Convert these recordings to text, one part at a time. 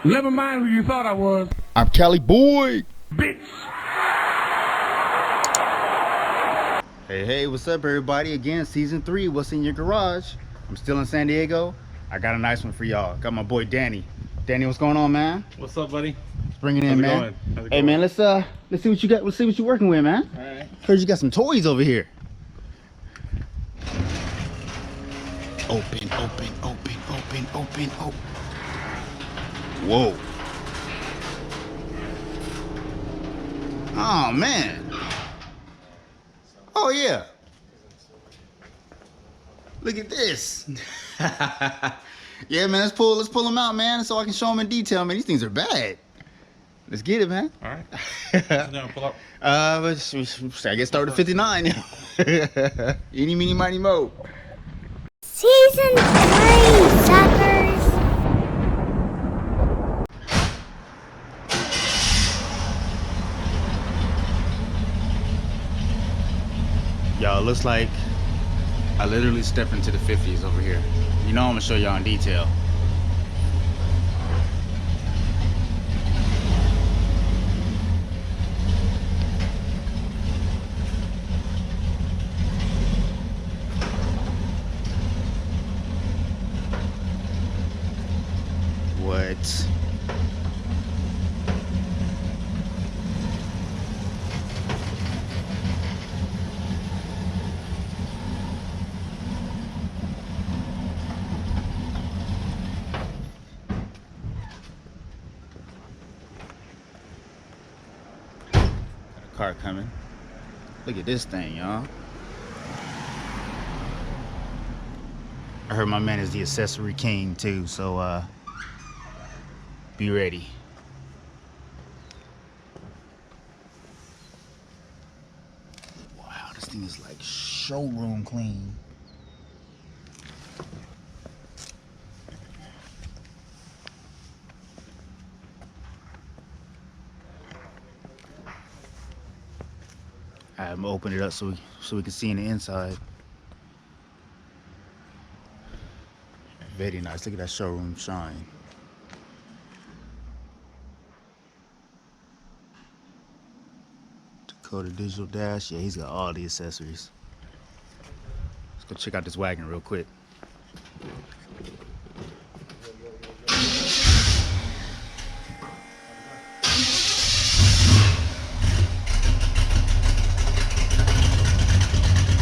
Never mind who you thought I was. I'm CALIBOY. Bitch. Hey, what's up, everybody? Again, season 3. What's in your garage? I'm still in San Diego. I got a nice one for y'all. Got my boy Danny. Danny, what's going on, man? What's up, buddy? Let's bring it in, man. Hey, man, let's see what you got. Let's see what you're working with, man. All right. Heard you got some toys over here. Open. Whoa. Oh, man. Oh, yeah. Look at this. Yeah, man, let's pull them out, man, so I can show them in detail, man. These things are bad. Let's get it, man. All right. Sit down, pull up. I get started at 59. Eeny, meeny, miny, mo. Season 3, suckers! Y'all, looks like I literally stepped into the 50s over here. You know I'm gonna show y'all in detail. What? Car coming. Look at this thing, y'all. I heard my man is the accessory king too, so be ready. Wow, this thing is like showroom clean. I'm gonna open it up so we can see in the inside. Very nice. Look at that showroom shine. Dakota digital dash. Yeah, he's got all the accessories. Let's go check out this wagon real quick.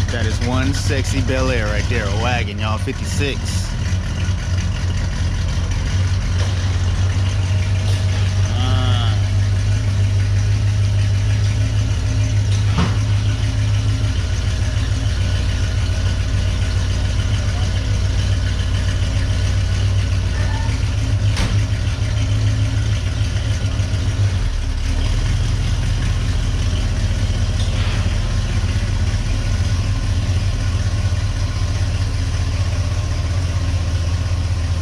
That is one sexy Bel Air right there, a wagon, y'all, 56.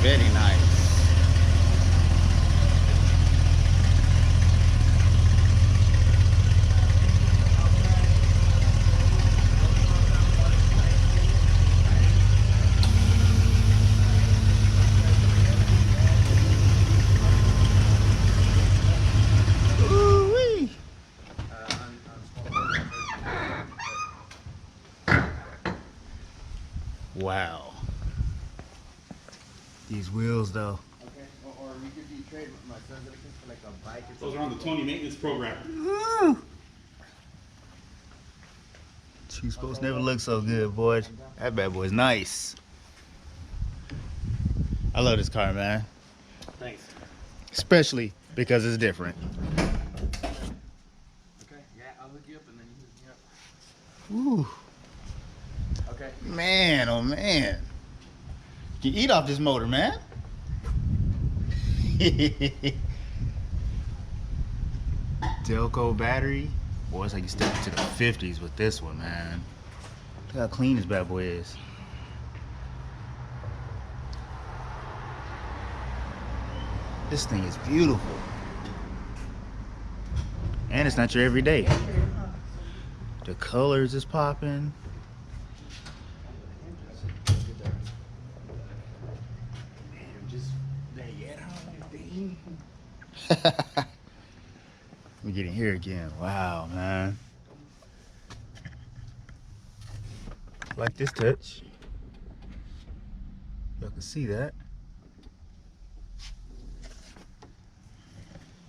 Very nice. Ooh-wee. Wow. These wheels, though. Okay, or we could be trade with my son's looking for like a bike or Those something. are on the Tony maintenance program. Two spokes never look so good, boy. That bad boy's nice. I love this car, man. Thanks. Especially because it's different. Okay, yeah, I'll hook you up and then you hook me up. Ooh, Okay. man, oh man. You eat off this motor, man. Delco battery. Boy, it's like you step into the 50s with this one, man. Look how clean this bad boy is. This thing is beautiful. And it's not your everyday. The colors is popping. Just, yeah, thing. Let me get in here again. Wow, man. I like this touch. Y'all can see that.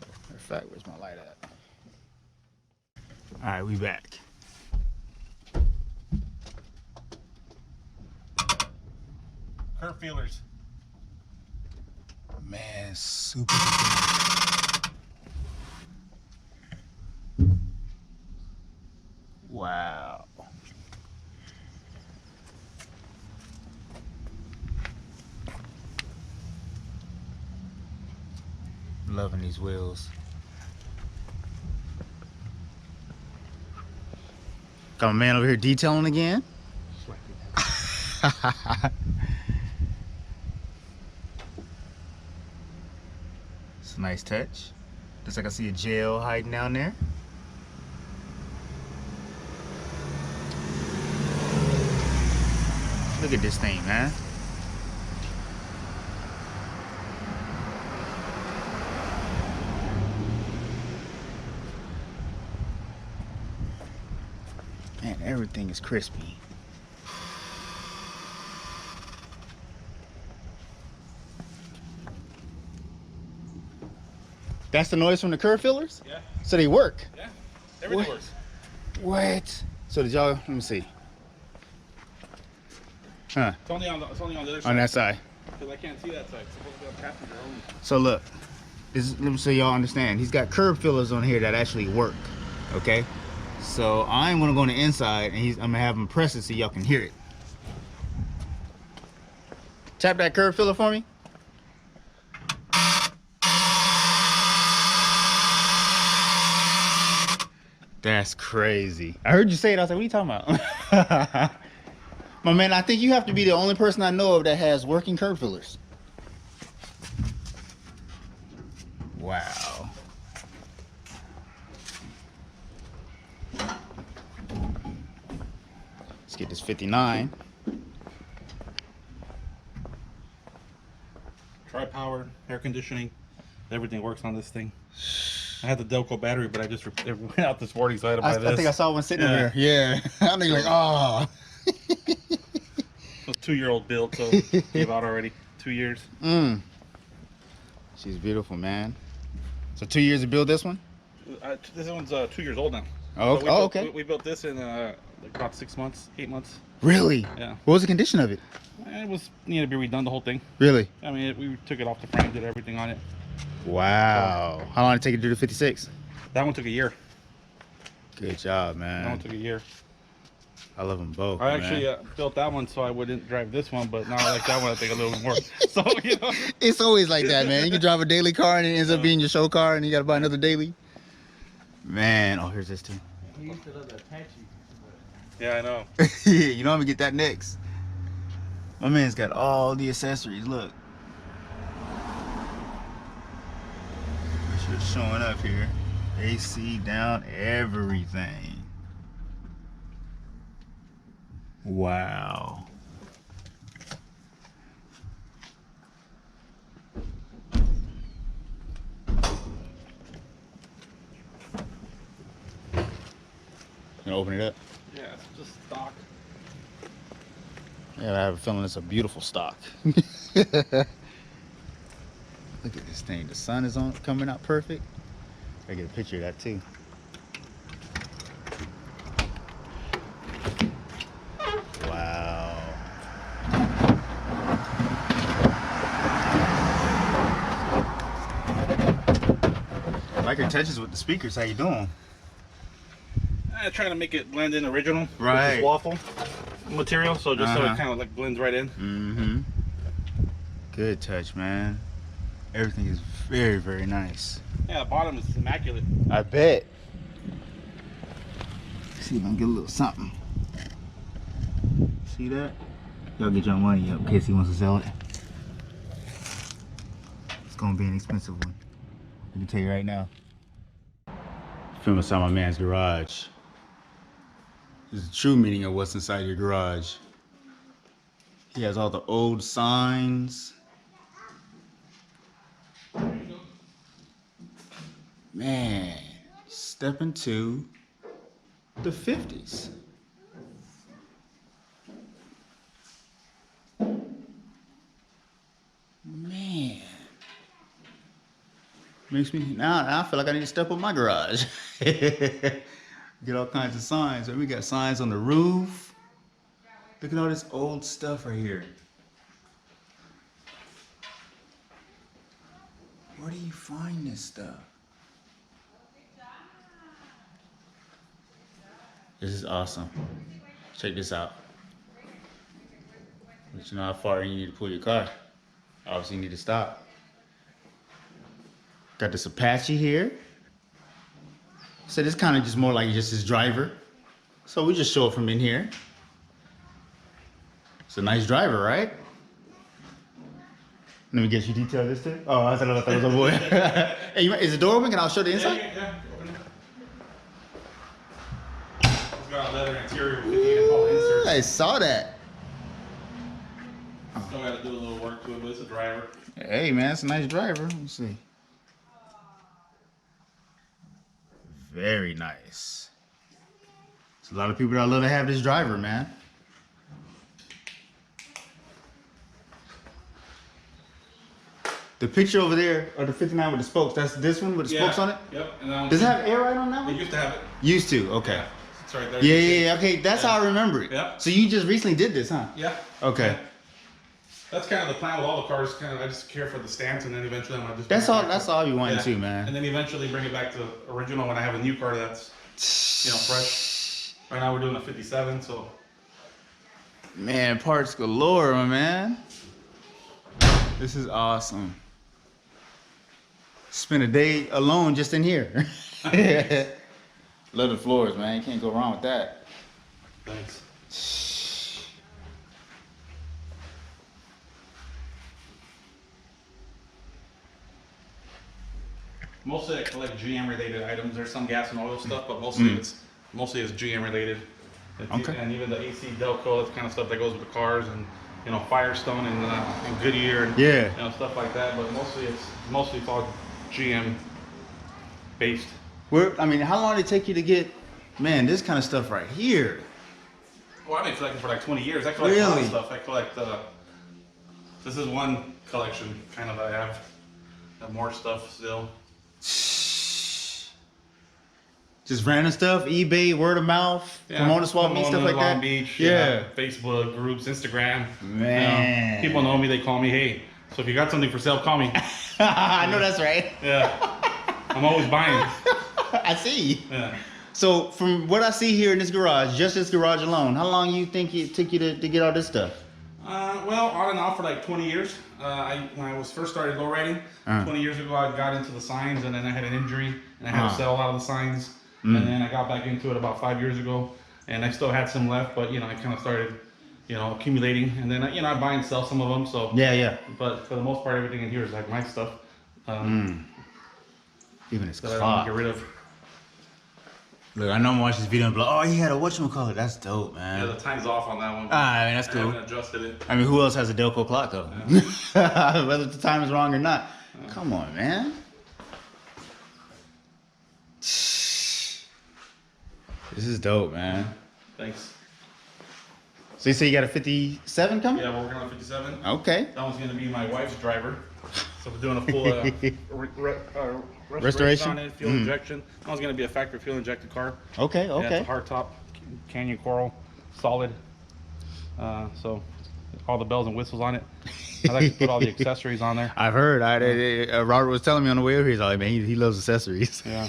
Matter of fact, where's my light at? All right, we back. Curve feelers. Man, super good. Wow. Loving these wheels. Got my man over here detailing again. It's a nice touch. Looks like I see a gel hiding down there. Look at this thing, man. Man, everything is crispy. That's the noise from the curve fillers? Yeah. So they work? Yeah. Everything What? works. What? So did y'all, let me see. Huh, It's only on the other side. on that side. Because I can't see that side. It's supposed to be on passenger only. So look, let me so y'all understand. He's got curb fillers on here that actually work, okay? So I'm gonna go on the inside and I'm gonna have him press it so y'all can hear it. Tap that curb filler for me. That's crazy. I heard you say it. I was like, what are you talking about? My man, I think you have to be the only person I know of that has working curb fillers. Wow. Let's get this 59. Tri-power, air conditioning, everything works on this thing. I had the Delco battery, but it went out this morning, so I had to buy this. I think I saw one sitting over here. Yeah. I'm thinking like, oh. It was 2-year-old build, so gave out already. 2 years. She's beautiful, man. So 2 years to build this one? This one's 2 years old now. Oh, So okay. We built this in like about 6 months, 8 months. Really? Yeah. What was the condition of it? It was needed to be redone, the whole thing. Really? I mean, we took it off the frame, did everything on it. Wow. How long did it take you to do the 56? That one took a year. Good job, That one man. took a year. I love them both. I man. actually built that one so I wouldn't drive this one, but now I like that one. I think a little bit more. So you know, It's always like that, man. You can drive a daily car and it ends up being your show car and you got to buy another daily. Man, oh, here's this too. He used to love that Apache. yeah, I know. Yeah, you know I'm gonna get that next. My man's got all the accessories. Look, it's showing up here. AC down, everything. Wow. Gonna open it up. Yeah, it's just stock. Yeah, I have a feeling it's a beautiful stock. Look at this thing. The sun is on, coming out perfect. I get a picture of that too. Wow. I like your touches with the speakers. How you doing? I'm trying to make it blend in original. With Right. this waffle material, so just so Uh-huh. it kind of like blends right in. Mm-hmm. Good touch, man. Everything is very, very nice. Yeah, the bottom is immaculate. I bet. See if I can get a little something. See that? Y'all get your money up in case he wants to sell it. It's gonna be an expensive one. I can tell you right now. Film inside my man's garage. This is the true meaning of what's inside your garage. He has all the old signs. Man, step into the 50s. Man. Makes me, now I feel like I need to step up my garage. Get all kinds of signs. We got signs on the roof. Look at all this old stuff right here. Where do you find this stuff? This is awesome. Check this out. Let you know how far you need to pull your car. Obviously you need to stop. Got this Apache here. So this kind of just more like just his driver. So we just show it from in here. It's a nice driver, right? Let me get you detail this too. Oh, I thought it was a boy. Hey, is the door open? And I'll show the inside. Yeah. Open it. It's got a leather interior with all inserts. I saw that. Still got to do a little work to it, but it's a driver. Hey man, it's a nice driver. Let me see. Very nice. There's a lot of people that love to have this driver, man. The picture over there, or the 59 with the spokes, that's this one with the spokes on it? Yep. And then Does it have air right on that one? It used to have it. Used to, okay. Yeah. It's right there. Yeah, okay, that's how I remember it. Yep. So you just recently did this, huh? Yeah. Okay. Yeah. That's kind of the plan with all the cars. Kind of, I just care for the stance, and then eventually I'm just. That's all you wanted to, man. And then eventually bring it back to original when I have a new car that's, fresh. Right now we're doing a 57, so. Man, parts galore, my man. This is awesome. Spend a day alone just in here. Love the floors, man. You can't go wrong with that. Thanks. Mostly I collect GM related items. There's some gas and oil stuff, but mostly it's GM related. Okay. And even the AC Delco, that's kind of stuff that goes with the cars, and Firestone and Goodyear and stuff like that. But mostly it's all GM based. How long did it take you to get, man, this kind of stuff right here? Well, I've been collecting for like 20 years. I collect a lot of stuff. I collect. This is one collection kind of I have more stuff still. Just random stuff, eBay, word of mouth, Pomona Swap Meet, stuff like Long that. Beach, yeah. Facebook groups, Instagram. Man, people know me. They call me, hey. So if you got something for sale, call me. I know that's right. Yeah, I'm always buying. I see. Yeah. So from what I see here in this garage, just this garage alone, how long you think it took you to get all this stuff? Well, on and off for like 20 years. When I was first started lowriding, 20 years ago, I got into the signs, and then I had an injury, and I had to sell a lot of the signs. And then I got back into it about 5 years ago, and I still had some left, but I kind of started, accumulating, and then I buy and sell some of them. So yeah. But for the most part, everything in here is like my stuff. Even its that I don't clock. get rid of. Look, I know I'm watching this video and be like, oh, he had a whatchamacallit. That's dope, man. Yeah, the time's off on that one. That's cool. I haven't adjusted it. Who else has a Delco clock, though? Yeah. Whether the time is wrong or not. Come on, man. This is dope, man. Thanks. So you say you got a 57 coming? Yeah, we're working on 57. Okay. That one's going to be my wife's driver. So we're doing a full restoration on it, fuel injection. That one's going to be a factory fuel injected car. Okay. Yeah, it's a hardtop Canyon Coral, solid. So all the bells and whistles on it. I like to put all the accessories on there. I've heard. Robert was telling me on the way over here, he's like, man, he loves accessories. Yeah.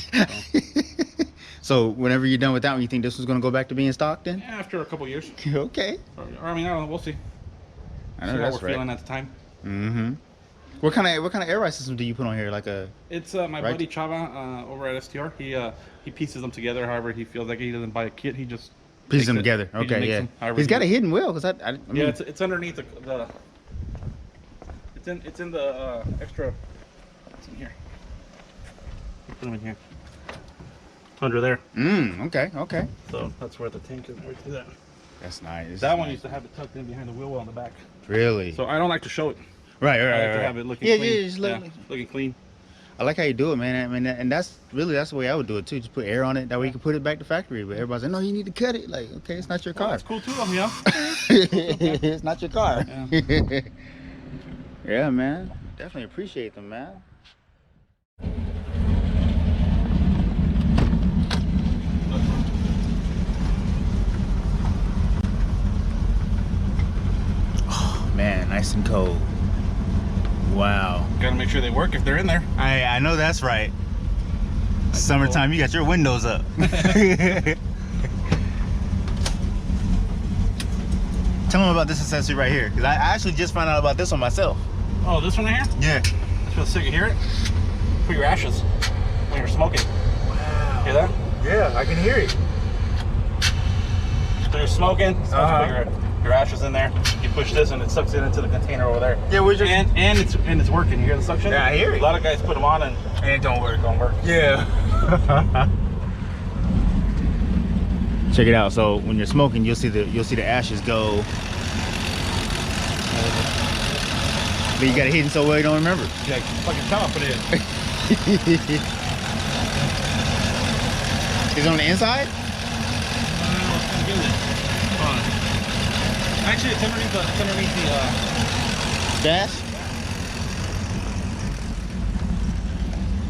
So whenever you're done with that one, you think this was going to go back to being stock then? Yeah, after a couple years. Okay. Or, I don't know. We'll see. I know see that's what we're feeling at the time. Mm-hmm. What kind of air ride system do you put on here? Like a? It's my buddy Chava over at STR. He pieces them together. However, he feels like he doesn't buy a kit. He just pieces them together. Okay, yeah. He's got a hidden wheel because I mean, yeah, it's underneath the it's in the extra. It's in here. Put them in here. Under there. Okay. So that's where the tank is. Right to that. That's nice. That one used to have it tucked in behind the wheel well on the back. Really? So I don't like to show it. Right. I like to have it looking clean. Yeah, just looking. Looking clean. I like how you do it, man. I mean, and that's the way I would do it too. Just put air on it. That way you can put it back to factory. But everybody's like, no, you need to cut it. Like, okay, it's not your car. That's cool too, you know. It's not your car. Yeah. Yeah, man. Definitely appreciate them, man. Oh, man, nice and cold. Wow. Gotta make sure they work if they're in there. I know that's right. Summertime, you got your windows up. Tell them about this accessory right here, because I actually just found out about this one myself. Oh, this one right here? Yeah. That's real sick. You hear it? For your ashes when you're smoking. Wow. Hear that? Yeah, I can hear it. So you're smoking, it's supposed to put your ashes in there. You push this and it sucks it into the container over there. Yeah, we're just... And it's working. You hear the suction? Yeah, I hear it. A lot of guys put them on and it don't work. It don't work. Yeah. Check it out. So when you're smoking, you'll see the ashes go. But you got it hidden so well you don't remember. Yeah, fucking time put it in. Is it on the inside? Actually, it's underneath the Dash?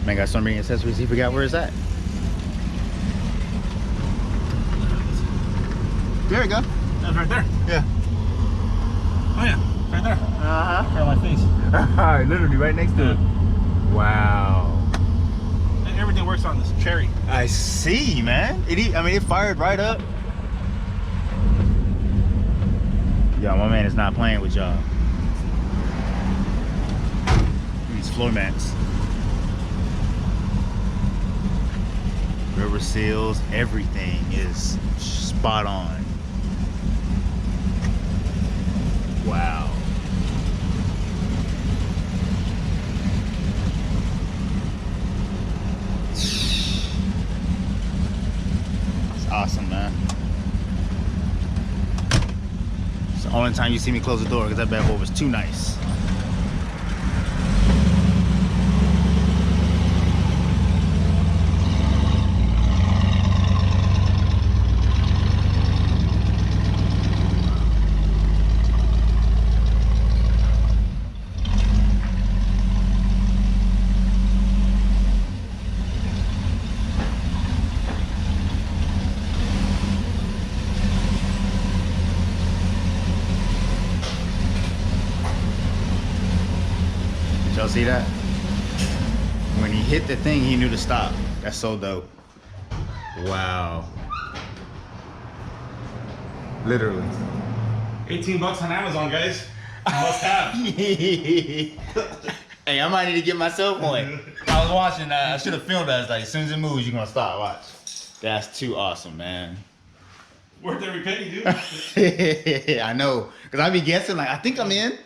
Man got so many accessories he forgot where it's at. There we go. That's right there. Yeah. Oh yeah, right there. Uh-huh. Right on my face. Literally right next to it. Wow. And everything works on this cherry. I see, man. It fired right up. Yo, my man is not playing with y'all. These floor mats. Rubber seals, everything is spot on. Wow. It's awesome, man. It's the only time you see me close the door because that bad boy was too nice. Y'all see that? When he hit the thing, he knew to stop. That's so dope. Wow. Literally. 18 bucks on Amazon, guys. Must have. Hey, I might need to get myself one. I was watching, I should have filmed that. It's like, as soon as it moves, you're gonna stop. Watch. That's too awesome, man. Worth every penny, dude. I know. Because I be guessing, like, I think I'm in.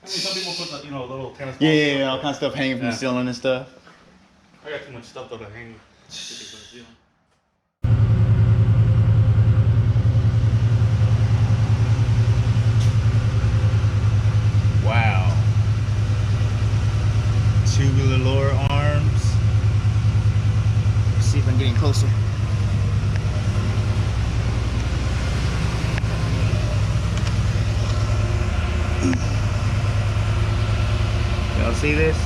I mean, some people put the, little tennis balls. Yeah, all kinds of stuff hanging from the ceiling and stuff. I got too much stuff though to hang. Wow. Tubular lower arms. Let's see if I'm getting closer. Y'all see this?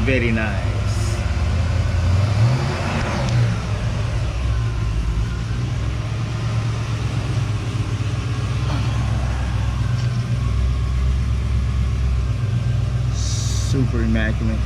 Very nice. Super immaculate.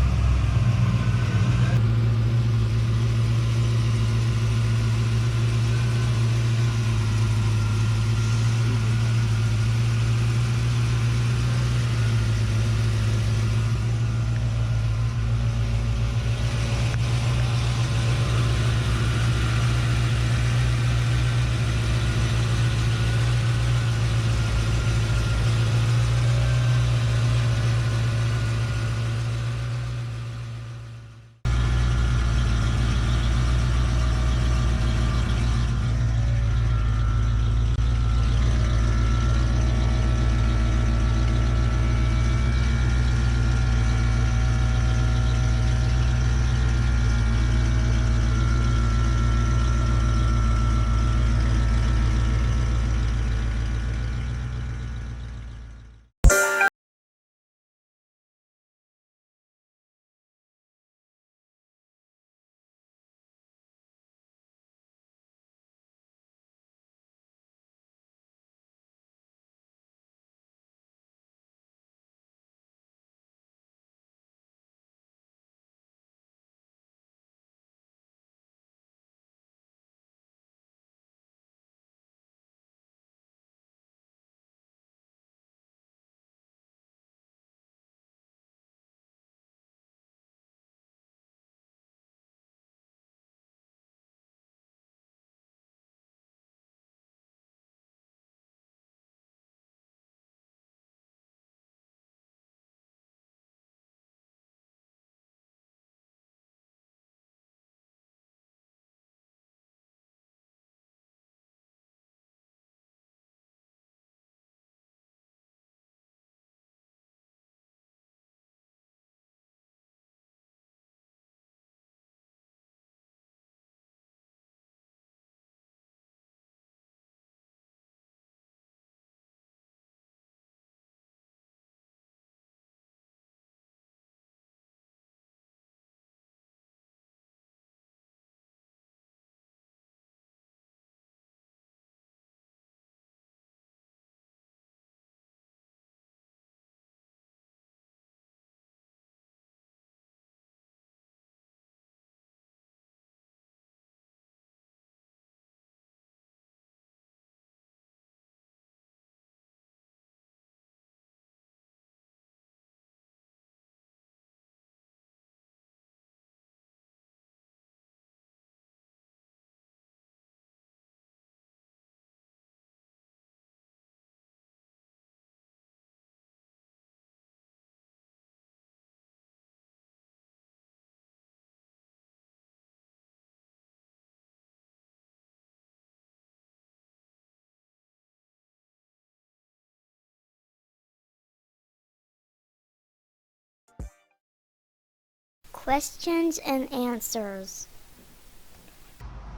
questions and answers.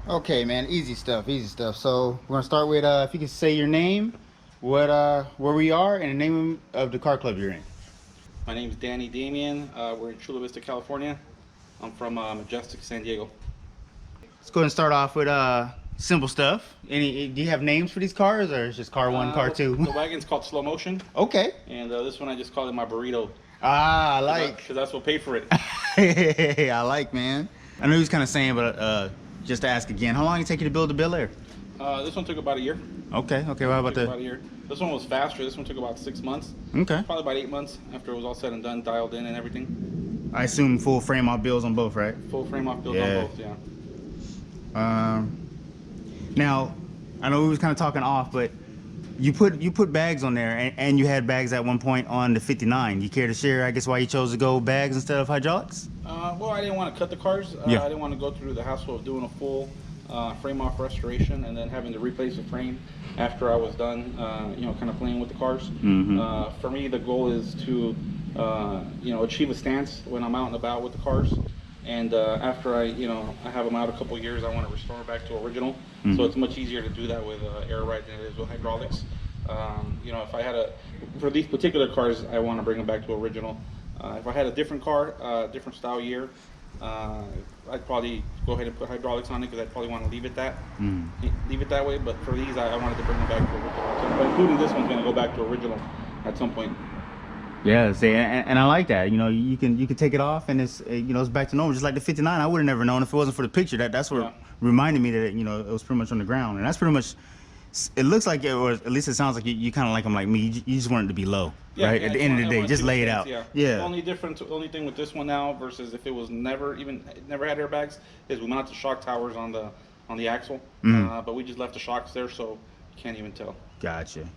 Okay, man, easy stuff, easy stuff. So we're gonna start with if you can say your name, where we are, and the name of the car club you're in. My name is Danny Damian. We're in Chula Vista, California. I'm from Majestic, San Diego. Let's go ahead and start off with simple stuff. Do you have names for these cars, or it's just car one, car two? The wagon's called Slow Motion. Okay. And this one I just call it my burrito. Ah, I like. Because that's what paid for it. Hey, I like, man. I know he was kind of saying, but just to ask again, how long did it take you to build the Bel Air? This one took about a year. Okay. Well, how about About a year. This one was faster. This one took about 6 months. Okay. Probably about 8 months after it was all said and done, dialed in and everything. I assume full frame off bills on both, right? Full frame off build Yeah. on both, yeah. Now, I know we was kind of talking off, but you put bags on there, and you had bags at one point on the 59. You care to share, I guess, why you chose to go bags instead of hydraulics? Well, I didn't want to cut the cars. Yeah. I didn't want to go through the hassle of doing a full frame off restoration and then having to replace the frame after I was done, kind of playing with the cars. Mm-hmm. For me, the goal is to, achieve a stance when I'm out and about with the cars. And after I have them out a couple years, I want to restore them back to original. Mm-hmm. So it's much easier to do that with air ride than it is with hydraulics. If I had for these particular cars, I want to bring them back to original. If I had a different car, different style year, I'd probably go ahead and put hydraulics on it because I'd probably want to leave it that way. But for these, I wanted to bring them back to original. But including this one's going to go back to original at some point. Yeah, see, and I like that. You can take it off, and it's it's back to normal, just like the 59. I would have never known if it wasn't for the picture. That's what reminded me that it was pretty much on the ground, and that's pretty much. It looks like it, or at least it sounds like you kind of like them like me. You just want it to be low, right? At the end of the day, just lay it out. Yeah. Yeah. The only thing with this one now versus if it was never had airbags is we mounted the shock towers on the axle, but we just left the shocks there, so you can't even tell. Gotcha.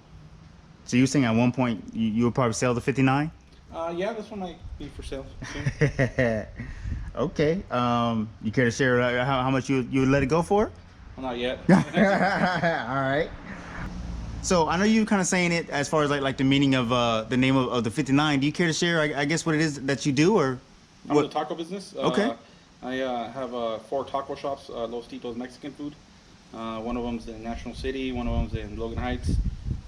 So you were saying at one point you would probably sell the 59? Yeah, this one might be for sale soon. Okay. You care to share how much you would let it go for? Well, not yet. All right. So I know you kind of saying it as far as like the meaning of the name of the 59. Do you care to share, I guess, what it is that you do, or I'm in the taco business. Okay. I have 4 taco shops, Los Titos Mexican food. One of them's in National City, one of them's in Logan Heights.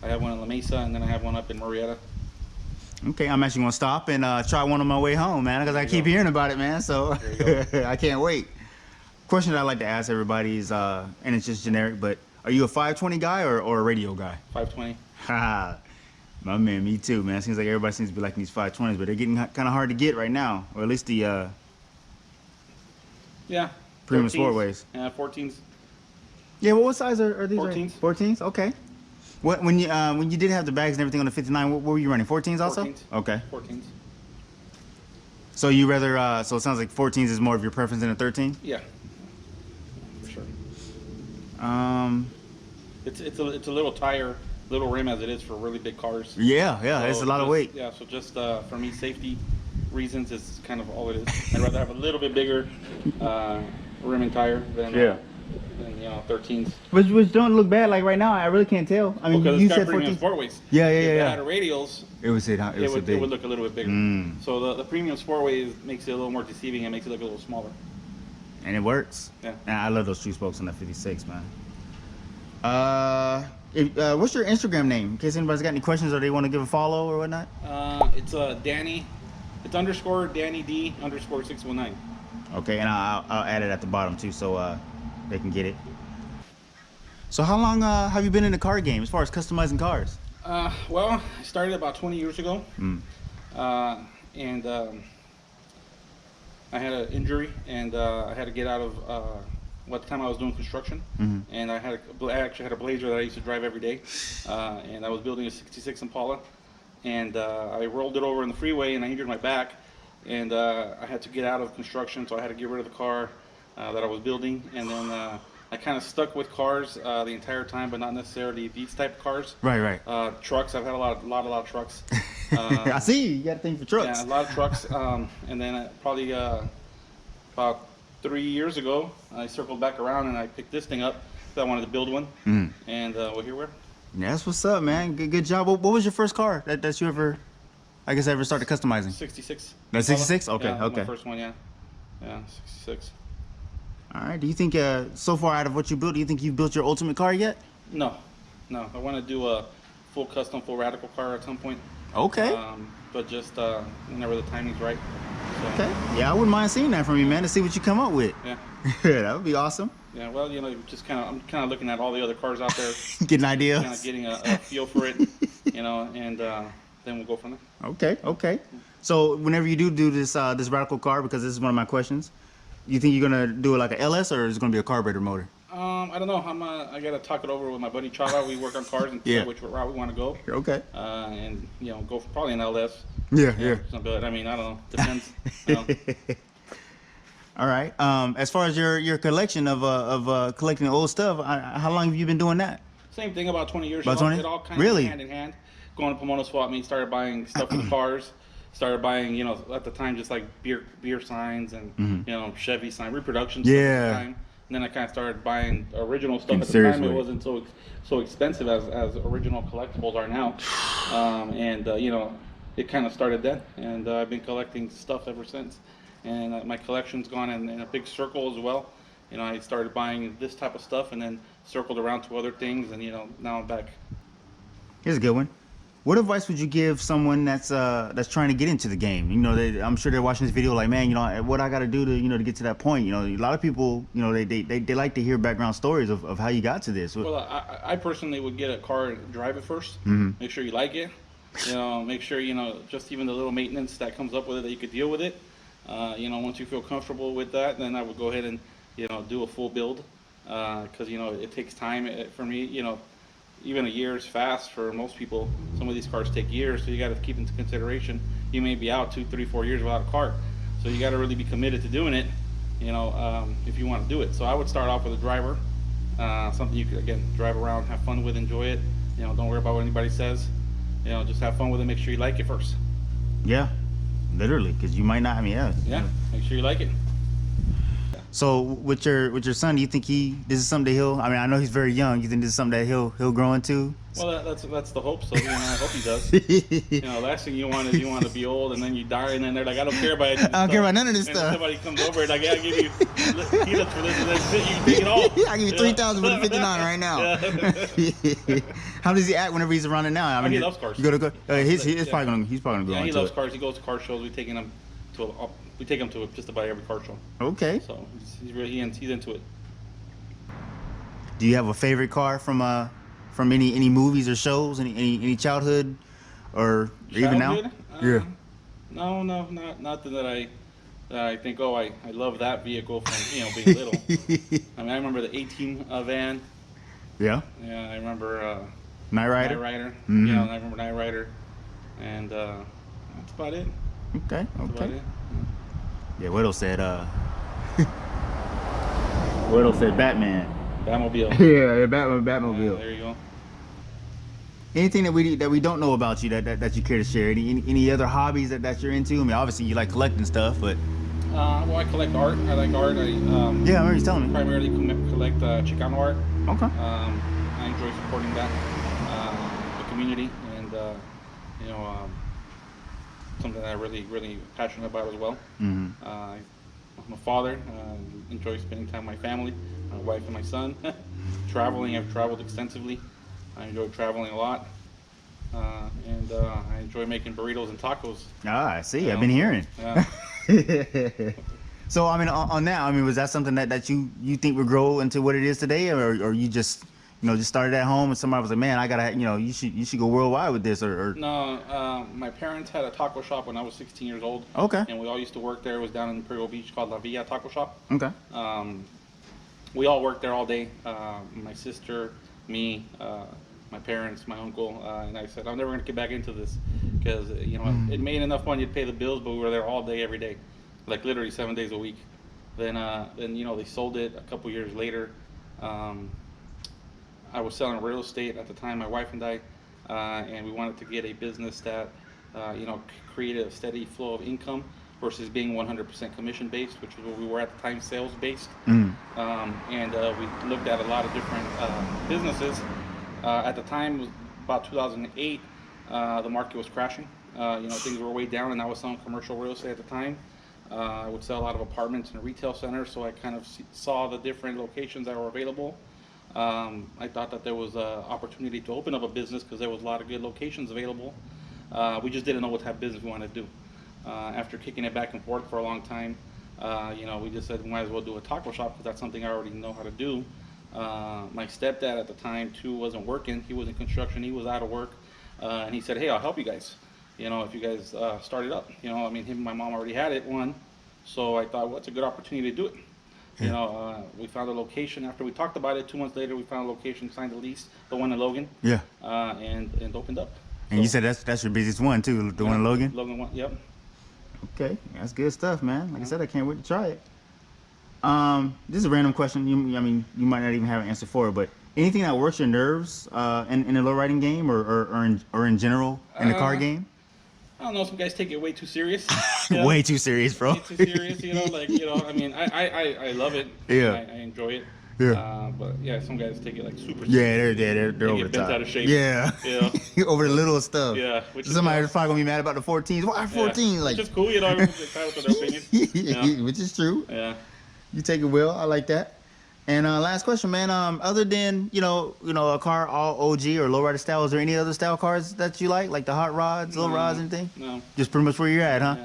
I have one in La Mesa, and then I have one up in Murrieta. Okay, I'm actually gonna stop and try one on my way home, man, because I keep hearing about it, man. So I can't wait. Question that I like to ask everybody is, and it's just generic, but are you a 520 guy or a radio guy? 520. Haha, my man, me too, man. Seems like everybody seems to be liking these 520s, but they're getting kind of hard to get right now, or at least the premium 14s. Sportways. Yeah, 14s. Yeah, well, what size are these? 14s. 14s, okay. When you did have the bags and everything on the 59, what were you running? 14s also? 14s. Okay. 14s. So you rather so it sounds like 14s is more of your preference than a 13? Yeah. For sure. It's a little tire, little rim as it is for really big cars. Yeah, So it's a lot of weight. Yeah, so just for me, safety reasons is kind of all it is. I'd rather have a little bit bigger rim and tire than 13s. Which don't look bad. Like right now, I really can't tell. I mean, Because you it's got said premium 14s. Sportways. Yeah. If it had a radials, It would it would look a little bit bigger. Mm. So the premium Sportways makes it a little more deceiving and makes it look a little smaller. And it works. Yeah. And I love those 2 spokes on that 56, man. What's your Instagram name? In case anybody's got any questions or they want to give a follow or whatnot. It's Danny. It's _ Danny D _ 619. Okay, and I'll add it at the bottom too, so they can get it. So how long have you been in the car game as far as customizing cars? Well, I started about 20 years ago, and I had an injury, and I had to get out of what time I was doing construction, and I actually had a Blazer that I used to drive every day, and I was building a '66 Impala, and I rolled it over in the freeway, and I injured my back, and I had to get out of construction, so I had to get rid of the car that I was building, and then I kind of stuck with cars the entire time, but not necessarily these type of cars. Right. Trucks. I've had a lot of trucks. I see you got a thing for trucks. Yeah, a lot of trucks. And then probably about 3 years ago, I circled back around and I picked this thing up because I wanted to build one. And well, here we are. Yeah, that's what's up, man. Good job. What was your first car that you ever, I guess, ever started customizing? 66. That's 66? Okay, yeah, okay. My first one, yeah. Yeah, 66. All right. Do you think so far out of what you built, do you think you've built your ultimate car yet? No, no. I want to do a full custom, full radical car at some point. Okay. But just whenever the timing's right. So, Okay. Yeah, I wouldn't mind seeing that from you, man, to see what you come up with. Yeah. That would be awesome. Yeah. Well, just I'm kind of looking at all the other cars out there, Get an idea. kind of getting a feel for it, and then we'll go from there. Okay. Okay. So whenever you do this this radical car, because this is one of my questions, you think you're gonna do it like a LS or is it gonna be a carburetor motor? I don't know. I gotta talk it over with my buddy Chava. We work on cars and Yeah. decide which route we want to go. Okay. And go for probably an LS. Yeah. But I mean, I don't know. Depends. You know. All right. As far as your collection of collecting old stuff, how long have you been doing that? Same thing. About 20 years. About 20? It all kind Really? of hand in hand. Going to Pomona Swap Meet, started buying stuff for the cars. Started buying, at the time, just like beer signs and Chevy sign reproduction stuff Yeah. at the time. And then I kind of started buying original stuff. At the Seriously. time, it wasn't so expensive as original collectibles are now. It kind of started then, and I've been collecting stuff ever since. And my collection's gone in a big circle as well. I started buying this type of stuff and then circled around to other things, and now I'm back. Here's a good one. What advice would you give someone that's trying to get into the game? I'm sure they're watching this video like, man, what I got to do to get to that point. A lot of people, they like to hear background stories of how you got to this. Well, I personally would get a car and drive it first. Make sure you like it. Make sure just even the little maintenance that comes up with it, that you could deal with it. Once you feel comfortable with that, then I would go ahead and do a full build, because it takes time for me. Even a year is fast for most people. Some of these cars take years, so you got to keep into consideration. You may be out 2, 3, 4 years without a car, so you got to really be committed to doing it. If you want to do it. So I would start off with a driver, something you could again drive around, have fun with, enjoy it. Don't worry about what anybody says. Just have fun with it. Make sure you like it first. Yeah, literally, because you might not. Yeah, make sure you like it. So with your son, do you think this is something that he'll? I know he's very young. You think this is something that he'll grow into? Well, that's the hope. So I hope he does. Last thing you want is to be old and then you die, and then they're like, I don't care about it. I don't care about none of this and stuff. Somebody comes over and like, yeah, I give you peanuts for this and then shit, you take it all. I give you 3,000 for the 59 right now. How does he act whenever he's around it now? He loves cars. You go to he's probably gonna go. Yeah, he into loves it. cars. He goes to car shows. We take him to just about every car show. Okay. So he's into it. Do you have a favorite car from any movies or shows, any childhood, or even now? Yeah. No, nothing that I think. Oh, I love that vehicle from being little. I remember the 18 van. Yeah. Yeah, I remember Knight Rider. Knight Rider. Mm-hmm. Yeah, I remember Knight Rider, and that's about it. Okay. That's about it. Yeah, Widow said Widow said Batman. Batmobile. Yeah, Batmobile. Yeah, there you go. Anything that we don't know about you that you care to share? Any other hobbies that you're into? Obviously you like collecting stuff, but Well, I collect art. I like art. yeah, I remember you telling me. Primarily collect Chicano art. Okay. I enjoy supporting that the community, and something that I'm really passionate about as well. Mm-hmm. I'm a father. Enjoy spending time with my family, my wife and my son. Traveling. I've traveled extensively. I enjoy traveling a lot, and I enjoy making burritos and tacos. Ah, I see. I've been hearing. Yeah. So on that, was that something that you think would grow into what it is today, or you just just started at home and somebody was like, man, I gotta you should go worldwide with this, or No, my parents had a taco shop when I was 16 years old. Okay. And we all used to work there. It was down in Imperial Beach called La Villa Taco Shop. Okay. We all worked there all day. My sister, me, my parents, my uncle, and I said, I'm never gonna get back into this because it made enough money to pay the bills, but we were there all day, every day, like literally 7 days a week. Then they sold it a couple years later. I was selling real estate at the time, my wife and I, and we wanted to get a business that created a steady flow of income versus being 100% commission based, which is what we were at the time, sales based. Mm. And we looked at a lot of different businesses. At the time, it was about 2008, the market was crashing. Things were way down, and I was selling commercial real estate at the time. I would sell a lot of apartments in a retail center, so I kind of saw the different locations that were available. I thought that there was an opportunity to open up a business because there was a lot of good locations available. We just didn't know what type of business we wanted to do. After kicking it back and forth for a long time, you know, we just said we might as well do a taco shop because that's something I already know how to do. My stepdad at the time too wasn't working. He was in construction. He was out of work, and he said, "Hey, I'll help you guys. You know, if you guys start it up." You know, I mean, him and my mom already had it one, so I thought, well, it's a good opportunity to do it. You know, we found a location after we talked about it. 2 months later, we found a location, signed the lease, the one in Logan. Yeah. And opened up. And so, you said that's your busiest one too, the one in Logan. Logan one, yep. Okay, that's good stuff, man. Like I said, I can't wait to try it. This is a random question. I mean, you might not even have an answer for it, but anything that works your nerves in the low riding game or in general in the car game? I don't know. Some guys take it way too serious. Way too serious, bro. Way too serious, you know. Like, you know, I mean, I love it. Yeah. I enjoy it. Yeah. But yeah, some guys take it like super serious. Yeah, they're over the top. Out of shape. Yeah. Yeah. Over the little stuff. Yeah. Somebody's probably gonna be mad about the 14s. Why 14? Yeah. Like. Which is cool, you know. Everyone's entitled to their opinion. Yeah. Which is true. Yeah. You take it well. I like that. And last question, man. Other than you know a car all OG or lowrider style, is there any other style cars that you like the hot rods, low rods, anything? No. Just pretty much where you're at, huh?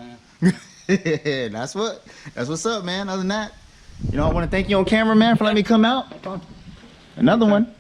Yeah. That's what's up, man. Other than that, you know, I want to thank you on camera, man, for letting me come out. Another one.